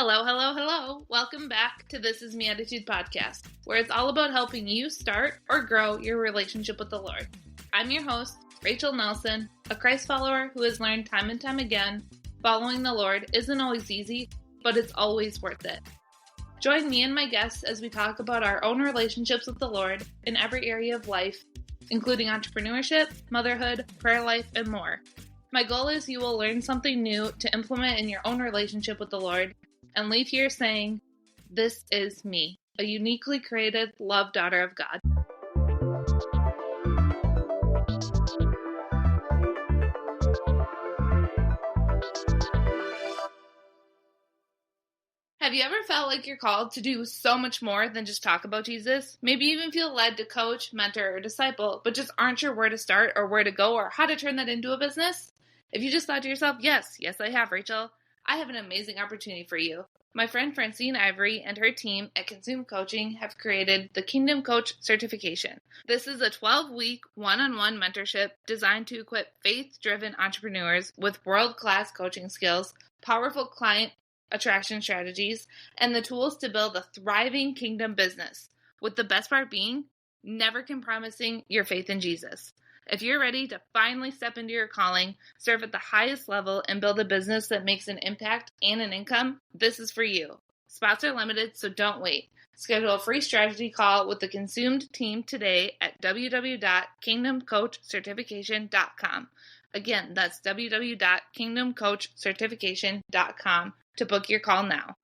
Hello, hello, hello. Welcome back to This Is Me Attitude podcast, where it's all about helping you start or grow your relationship with the Lord. I'm your host, Rachel Nelson, a Christ follower who has learned time and time again, following the Lord isn't always easy, but it's always worth it. Join me and my guests as we talk about our own relationships with the Lord in every area of life, including entrepreneurship, motherhood, prayer life, and more. My goal is you will learn something new to implement in your own relationship with the Lord and leave here saying, "This is me, a uniquely created, loved daughter of God." Have you ever felt like you're called to do so much more than just talk about Jesus? Maybe even feel led to coach, mentor, or disciple, but just aren't sure where to start or where to go or how to turn that into a business? If you just thought to yourself, yes, I have, Rachel, I have an amazing opportunity for you. My friend Francine Ivory and her team at Consume Coaching have created the Kingdom Coach Certification. This is a 12-week one-on-one mentorship designed to equip faith-driven entrepreneurs with world-class coaching skills, powerful client attraction strategies, and the tools to build a thriving kingdom business, with the best part being never compromising your faith in Jesus. If you're ready to finally step into your calling, serve at the highest level, and build a business that makes an impact and an income, this is for you. Spots are limited, so don't wait. Schedule a free strategy call with the Consumed team today at www.kingdomcoachcertification.com. Again, that's www.kingdomcoachcertification.com to book your call now.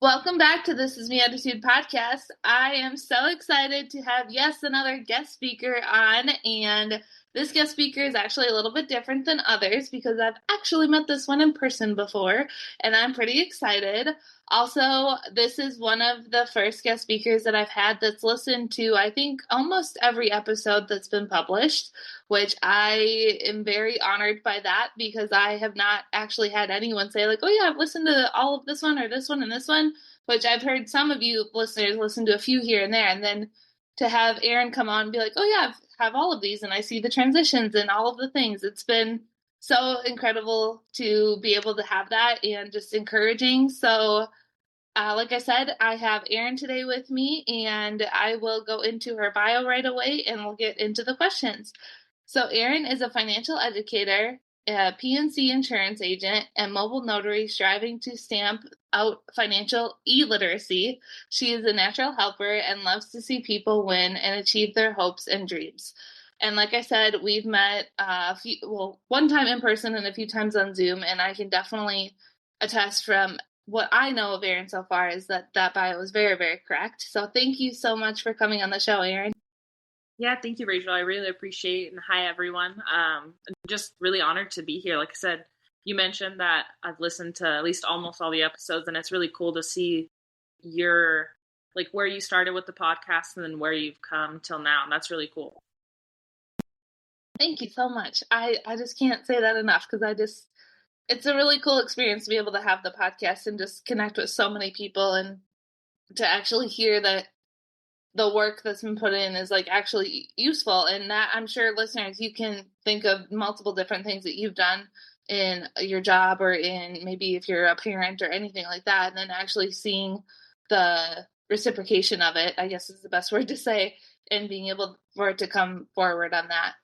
Welcome back to This Is Me Attitude podcast. I am so excited to have, another guest speaker on, and this guest speaker is actually a little bit different than others because I've actually met this one in person before, and I'm pretty excited. Also, this is one of the first guest speakers that I've had that's listened to, I think, almost every episode that's been published, which I am very honored by that because I have not actually had anyone say like, oh yeah, I've listened to all of this one or this one and this one, which I've heard some of you listeners listen to a few here and there. And then to have Erin come on and be like, oh yeah, I have all of these and I see the transitions and all of the things. It's been so incredible to be able to have that and just encouraging. So like I said, I have Erin today with me, and I will go into her bio right away, and we'll get into the questions. So Erin is a financial educator, a PNC insurance agent, and mobile notary striving to stamp out financial illiteracy. She is a natural helper and loves to see people win and achieve their hopes and dreams. And like I said, we've met one time in person and a few times on Zoom, and I can definitely attest from what I know of Erin so far is that bio is very, very correct. So thank you so much for coming on the show, Erin. Yeah, thank you, Rachel. I really appreciate it. And hi, everyone. I'm just really honored to be here. Like I said, you mentioned that I've listened to at least almost all the episodes, and it's really cool to see where you started with the podcast and then where you've come till now. And that's really cool. Thank you so much. I just can't say that enough because it's a really cool experience to be able to have the podcast and just connect with so many people and to actually hear that the work that's been put in is like actually useful. And that I'm sure listeners, you can think of multiple different things that you've done in your job or in maybe if you're a parent or anything like that. And then actually seeing the reciprocation of it, I guess is the best word to say, and being able for it to come forward on that.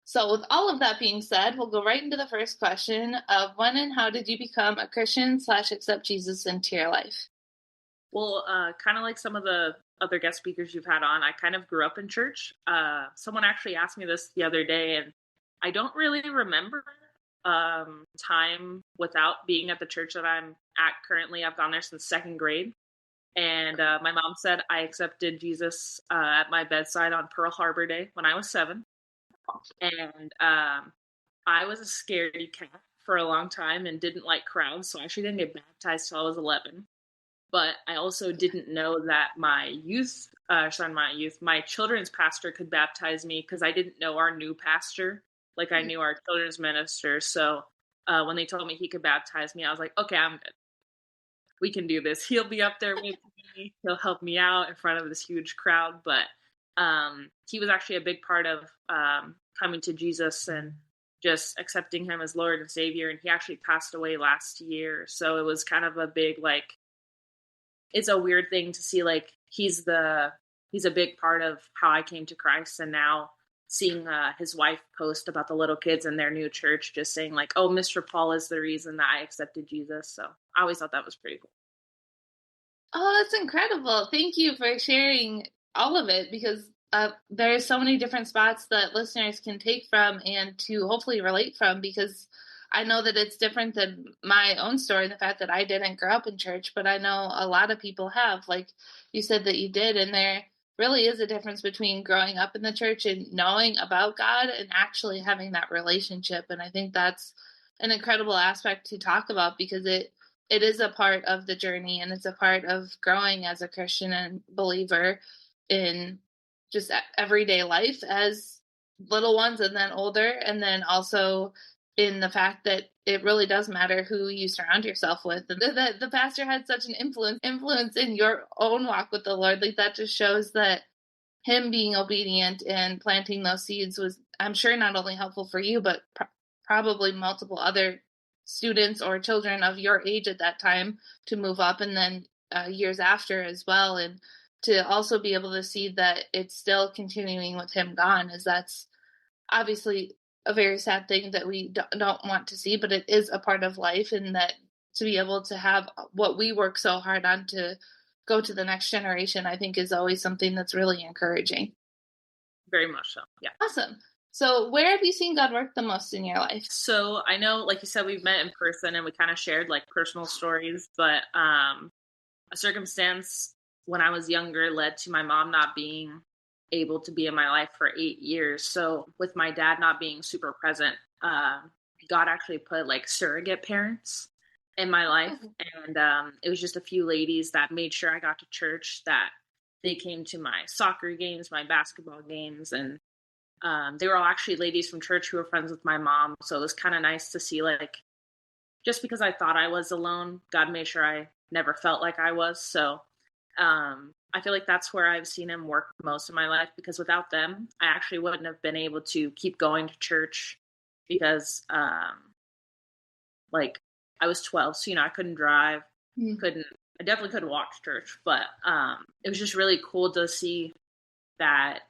So with all of that being said, we'll go right into the first question of when and how did you become a Christian / accept Jesus into your life? Well, kind of like some of the other guest speakers you've had on, I kind of grew up in church. Someone actually asked me this the other day, and I don't really remember time without being at the church that I'm at currently. I've gone there since second grade. And my mom said I accepted Jesus at my bedside on Pearl Harbor Day when I was 7. And I was a scaredy cat for a long time and didn't like crowds, so I actually didn't get baptized till I was 11. But I also didn't know that my children's pastor could baptize me because I didn't know our new pastor. Like I knew our children's minister. So when they told me he could baptize me, I was like, okay, I'm good. We can do this. He'll be up there with me. He'll help me out in front of this huge crowd. But He was actually a big part of coming to Jesus and just accepting him as Lord and Savior. And he actually passed away last year. So it was kind of a big, like, it's a weird thing to see, like, he's a big part of how I came to Christ. And now seeing his wife post about the little kids in their new church, just saying like, oh, Mr. Paul is the reason that I accepted Jesus. So I always thought that was pretty cool. Oh, that's incredible. Thank you for sharing all of it because there's so many different spots that listeners can take from and to hopefully relate from because I know that it's different than my own story, the fact that I didn't grow up in church, but I know a lot of people have, like you said that you did, and there really is a difference between growing up in the church and knowing about God and actually having that relationship. And I think that's an incredible aspect to talk about because it is a part of the journey and it's a part of growing as a Christian and believer in just everyday life as little ones and then older. And then also in the fact that it really does matter who you surround yourself with. And that the pastor had such an influence in your own walk with the Lord. Like that just shows that him being obedient and planting those seeds was, I'm sure, not only helpful for you, but probably multiple other students or children of your age at that time to move up and then years after as well. And to also be able to see that it's still continuing with him gone, as that's obviously a very sad thing that we don't want to see, but it is a part of life. And that to be able to have what we work so hard on to go to the next generation, I think is always something that's really encouraging. Very much so. Yeah. Awesome. So where have you seen God work the most in your life? So I know, like you said, we've met in person and we kind of shared like personal stories, but a circumstance when I was younger led to my mom not being able to be in my life for 8 years. So with my dad not being super present, God actually put like surrogate parents in my life. And it was just a few ladies that made sure I got to church, that they came to my soccer games, my basketball games, and they were all actually ladies from church who were friends with my mom. So it was kind of nice to see, like, just because I thought I was alone, God made sure I never felt like I was. So I feel like that's where I've seen him work most in my life, because without them, I actually wouldn't have been able to keep going to church because, like, I was 12, so, I couldn't drive, I definitely couldn't walk to church, but it was just really cool to see that,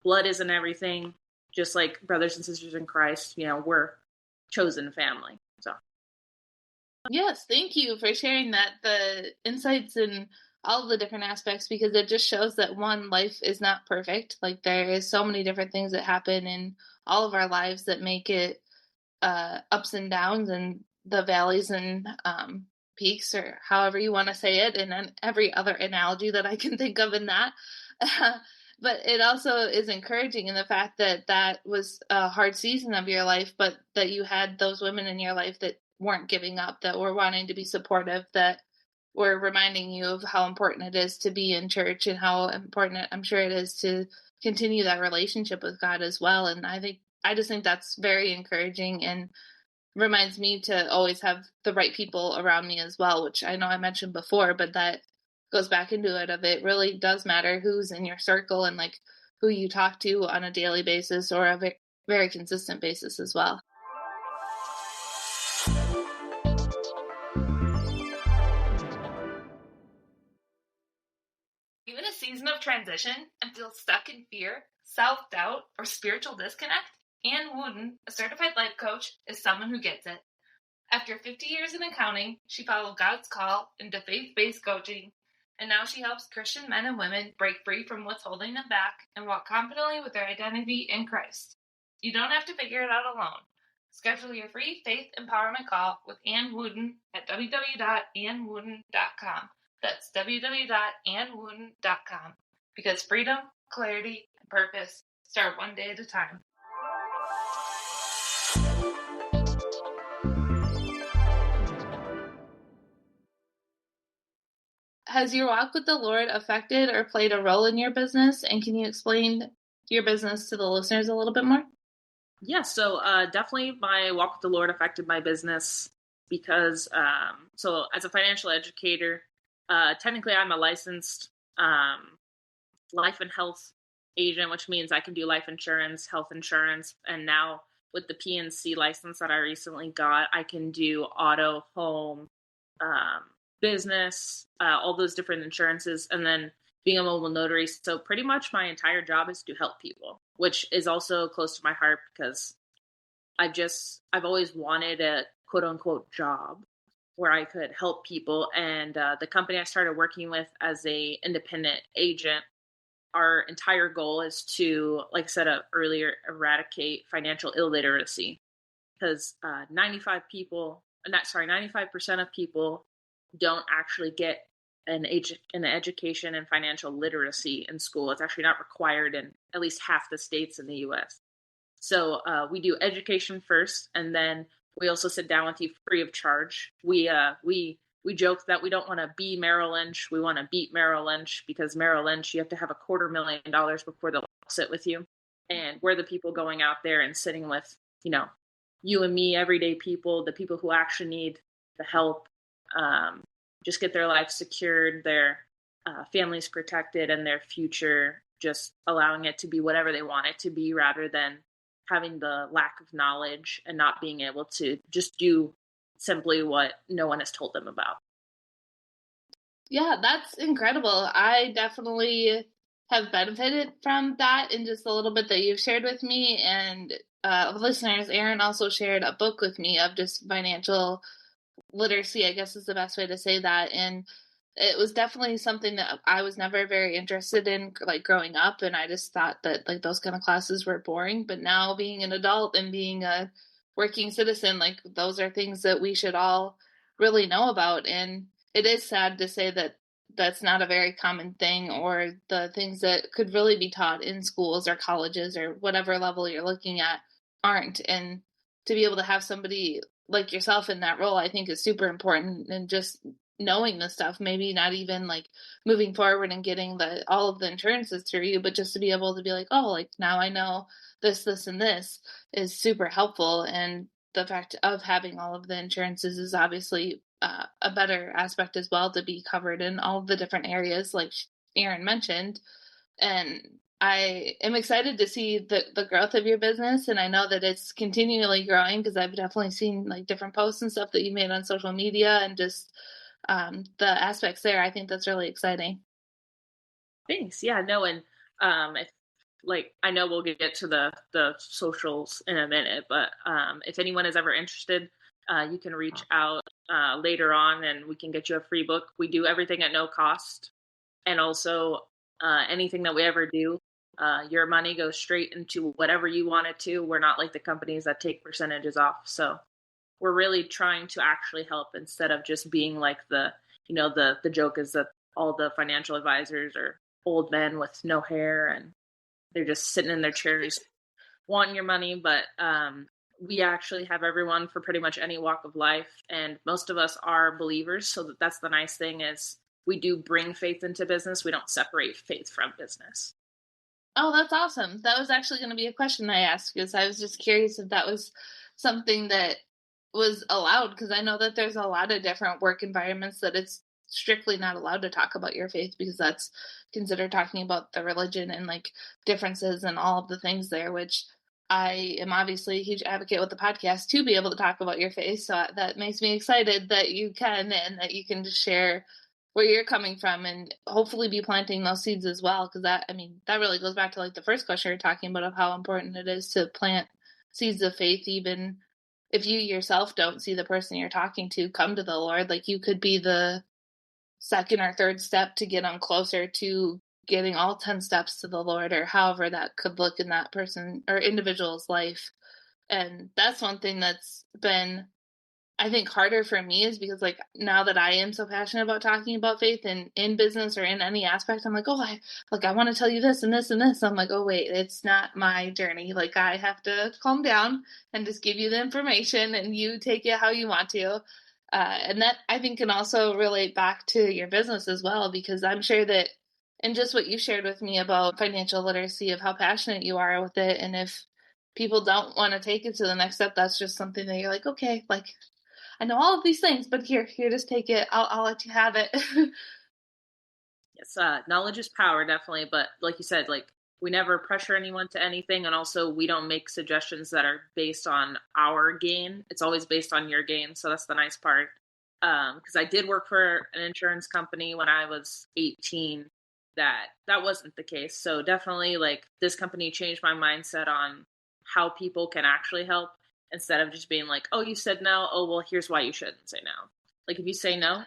blood isn't everything, just like brothers and sisters in Christ, we're chosen family. So. Yes, thank you for sharing that, the insights and all the different aspects, because it just shows that one, life is not perfect. Like there is so many different things that happen in all of our lives that make it ups and downs and the valleys and peaks, or however you want to say it, and then every other analogy that I can think of in that. But it also is encouraging in the fact that that was a hard season of your life, but that you had those women in your life that weren't giving up, that were wanting to be supportive, that were reminding you of how important it is to be in church and how important I'm sure it is to continue that relationship with God as well. And I just think that's very encouraging and reminds me to always have the right people around me as well, which I know I mentioned before, but that goes back into it, of it really does matter who's in your circle and like who you talk to on a daily basis or a very consistent basis as well. Even a season of transition and feel stuck in fear, self-doubt, or spiritual disconnect? Ann Wooden, a certified life coach, is someone who gets it. After 50 years in accounting, she followed God's call into faith-based coaching, and now she helps Christian men and women break free from what's holding them back and walk confidently with their identity in Christ. You don't have to figure it out alone. Schedule your free faith empowerment call with Ann Wooden at www.annwooden.com. That's www.annwooden.com. Because freedom, clarity, and purpose start one day at a time. Has your walk with the Lord affected or played a role in your business? And can you explain your business to the listeners a little bit more? Yeah, so definitely my walk with the Lord affected my business because, so as a financial educator, technically I'm a licensed life and health agent, which means I can do life insurance, health insurance, and now with the PNC license that I recently got, I can do auto, home, um, business, all those different insurances, and then being a mobile notary. So pretty much my entire job is to help people, which is also close to my heart because I've always wanted a quote unquote job where I could help people. And the company I started working with as a independent agent, our entire goal is to, like I said earlier, eradicate financial illiteracy because 95% of people don't actually get an education in financial literacy in school. It's actually not required in at least half the states in the U.S. So we do education first, and then we also sit down with you free of charge. We joke that we don't want to be Merrill Lynch. We want to beat Merrill Lynch because Merrill Lynch, you have to have $250,000 before they'll sit with you. And we're the people going out there and sitting with, you and me, everyday people, the people who actually need the help, just get their life secured, their families protected, and their future just allowing it to be whatever they want it to be rather than having the lack of knowledge and not being able to just do simply what no one has told them about. Yeah, that's incredible. I definitely have benefited from that in just a little bit that you've shared with me. And listeners, Erin also shared a book with me of just financial literacy, I guess is the best way to say that. And it was definitely something that I was never very interested in, like growing up. And I just thought that like those kind of classes were boring. But now being an adult and being a working citizen, like those are things that we should all really know about. And it is sad to say that that's not a very common thing, or the things that could really be taught in schools or colleges or whatever level you're looking at aren't. And to be able to have somebody like yourself in that role, I think is super important. And just knowing the stuff, maybe not even like moving forward and getting all of the insurances through you, but just to be able to be like, oh, like now I know this, and this is super helpful. And the fact of having all of the insurances is obviously a better aspect as well, to be covered in all of the different areas like Erin mentioned. And I am excited to see the growth of your business, and I know that it's continually growing because I've definitely seen like different posts and stuff that you made on social media, and just the aspects there. I think that's really exciting. Thanks. Yeah, no, and if like I know we'll get to the socials in a minute, but if anyone is ever interested, you can reach out later on, and we can get you a free book. We do everything at no cost, and also anything that we ever do, your money goes straight into whatever you want it to. We're not like the companies that take percentages off, so we're really trying to actually help instead of just being like the joke is that all the financial advisors are old men with no hair and they're just sitting in their chairs wanting your money. But we actually have everyone for pretty much any walk of life, and most of us are believers, so that's the nice thing is we do bring faith into business. We don't separate faith from business. Oh, that's awesome. That was actually going to be a question I asked, because I was just curious if that was something that was allowed, because I know that there's a lot of different work environments that it's strictly not allowed to talk about your faith, because that's considered talking about the religion and like differences and all of the things there, which I am obviously a huge advocate with the podcast to be able to talk about your faith. So that makes me excited that you can, and that you can just share where you're coming from, and hopefully be planting those seeds as well. Because that, I mean, that really goes back to like the first question you're talking about, of how important it is to plant seeds of faith, even if you yourself don't see the person you're talking to come to the Lord. Like you could be the second or third step to get them closer to getting all 10 steps to the Lord, or however that could look in that person or individual's life. And that's one thing that's been, I think, harder for me, is because like now that I am so passionate about talking about faith and in business or in any aspect, I'm like, oh, I want to tell you this and this and this. I'm like, oh wait, it's not my journey. Like I have to calm down and just give you the information, and you take it how you want to. And that, I think, can also relate back to your business as well, because I'm sure that, and just what you shared with me about financial literacy, of how passionate you are with it, and if people don't want to take it to the next step, that's just something that you're like, okay, like I know all of these things, but here, just take it. I'll let you have it. Yes, knowledge is power, definitely. But like you said, like we never pressure anyone to anything, and also we don't make suggestions that are based on our gain. It's always based on your gain, so that's the nice part. Because I did work for an insurance company when I was 18. That wasn't the case. So definitely, like this company changed my mindset on how people can actually help instead of just being like, "Oh, you said no. Oh, well, here's why you shouldn't say no." Like if you say no,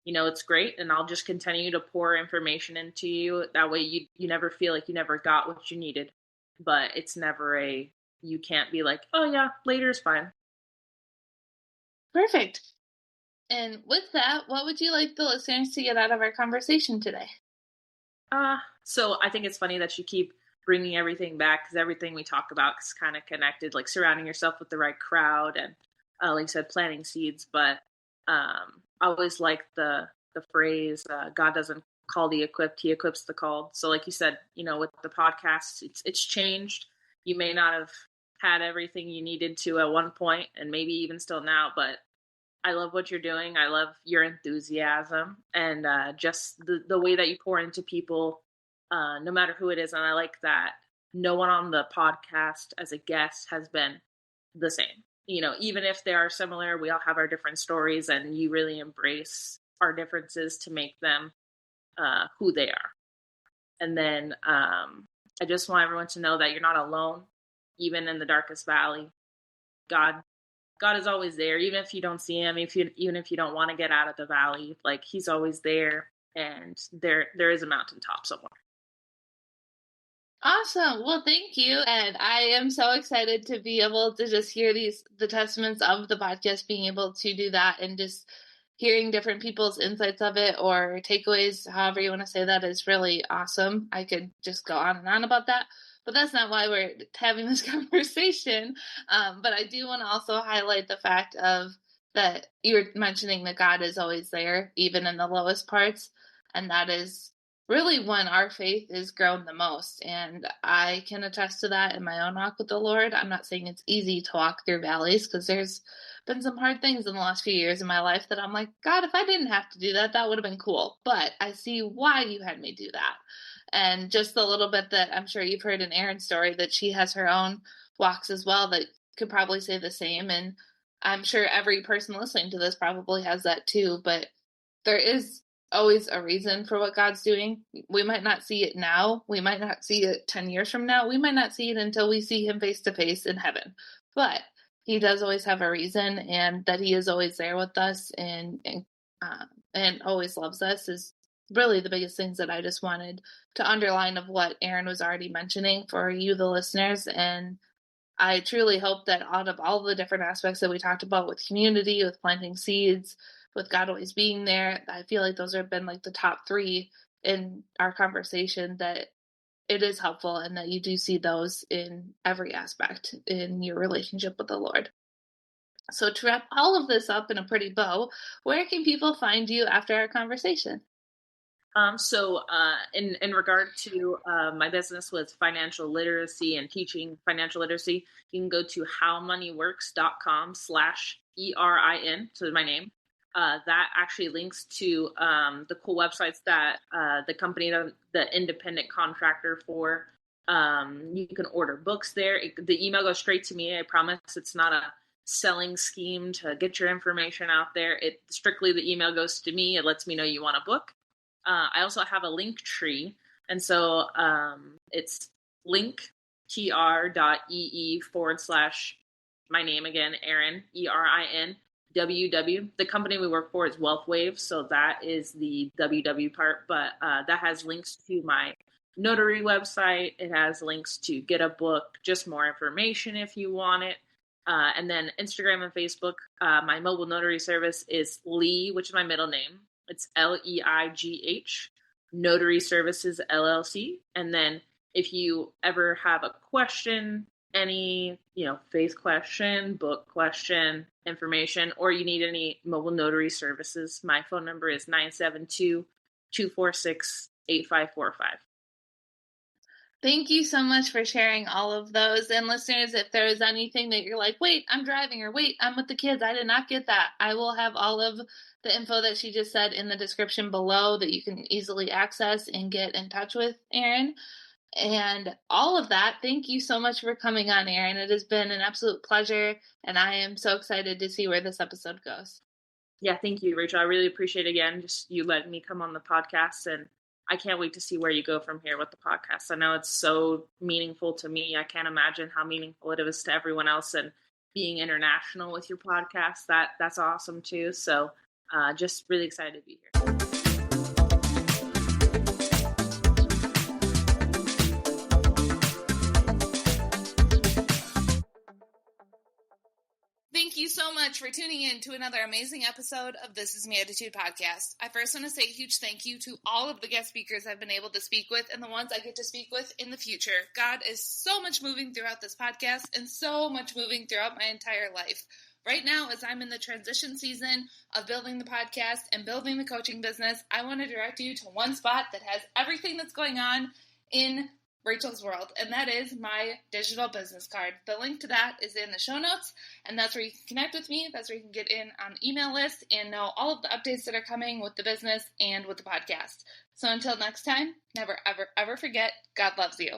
it's great, and I'll just continue to pour information into you. That way you never feel like you never got what you needed. But it's never you can't be like, oh yeah, later is fine. Perfect. And with that, what would you like the listeners to get out of our conversation today? So I think it's funny that you keep bringing everything back because everything we talk about is kind of connected, like surrounding yourself with the right crowd and, like I said, planting seeds. But I always like the phrase, God doesn't call the equipped, he equips the called. So like you said, with the podcast, it's changed. You may not have had everything you needed to at one point and maybe even still now, but I love what you're doing. I love your enthusiasm and just the way that you pour into people, no matter who it is. And I like that no one on the podcast as a guest has been the same. Even if they are similar, we all have our different stories, and you really embrace our differences to make them who they are. And then I just want everyone to know that you're not alone, even in the darkest valley. God God is always there, even if you don't see him, even if you don't want to get out of the valley, like he's always there, and there is a mountaintop somewhere. Awesome. Well, thank you. And I am so excited to be able to just hear the testaments of the podcast, being able to do that and just hearing different people's insights of it or takeaways, however you want to say that, is really awesome. I could just go on and on about that, but that's not why we're having this conversation. But I do want to also highlight the fact of that you were mentioning that God is always there, even in the lowest parts. And that is really when our faith is grown the most. And I can attest to that in my own walk with the Lord. I'm not saying it's easy to walk through valleys because there's been some hard things in the last few years in my life that I'm like, God, if I didn't have to do that, that would have been cool. But I see why you had me do that. And just a little bit that I'm sure you've heard in Erin's story that she has her own walks as well that could probably say the same. And I'm sure every person listening to this probably has that too. But there is always a reason for what God's doing. We might not see it now. We might not see it 10 years from now. We might not see it until we see him face to face in heaven. But he does always have a reason, and that he is always there with us and always loves us is really the biggest things that I just wanted to underline of what Erin was already mentioning for you, the listeners. And I truly hope that out of all the different aspects that we talked about with community, with planting seeds, with God always being there, I feel like those have been like the top three in our conversation, that it is helpful and that you do see those in every aspect in your relationship with the Lord. So to wrap all of this up in a pretty bow, where can people find you after our conversation? In regard to my business with financial literacy and teaching financial literacy, you can go to howmoneyworks.com/ERIN, so my name. That actually links to the cool websites that the company, the independent contractor for. You can order books there. The email goes straight to me. I promise it's not a selling scheme to get your information out there. It strictly, the email goes to me. It lets me know you want a book. I also have a link tree. And so it's linktr.ee/ my name again, Erin, ERIN, WW. The company we work for is WealthWave. So that is the WW part. But that has links to my notary website. It has links to get a book, just more information if you want it. And then Instagram and Facebook. My mobile notary service is Lee, which is my middle name. It's LEIGH, Notary Services LLC. And then if you ever have a question, any, faith question, book question, information, or you need any mobile notary services, my phone number is 972-246-8545. Thank you so much for sharing all of those. And listeners, if there is anything that you're like, wait, I'm driving, or wait, I'm with the kids, I did not get that, I will have all of the info that she just said in the description below that you can easily access and get in touch with Erin. And all of that, thank you so much for coming on, Erin. It has been an absolute pleasure, and I am so excited to see where this episode goes. Yeah, thank you, Rachel. I really appreciate again just you letting me come on the podcast, and I can't wait to see where you go from here with the podcast. I know it's so meaningful to me. I can't imagine how meaningful it is to everyone else, and being international with your podcast, that's awesome too. So just really excited to be here. Thank you so much for tuning in to another amazing episode of This Is Me Attitude podcast. I first want to say a huge thank you to all of the guest speakers I've been able to speak with and the ones I get to speak with in the future. God is so much moving throughout this podcast and so much moving throughout my entire life. Right now, as I'm in the transition season of building the podcast and building the coaching business, I want to direct you to one spot that has everything that's going on in Rachel's world, and that is my digital business card. The link to that is in the show notes, and that's where you can connect with me. That's where you can get in on the email list and know all of the updates that are coming with the business and with the podcast. So until next time, never, ever, ever forget, God loves you.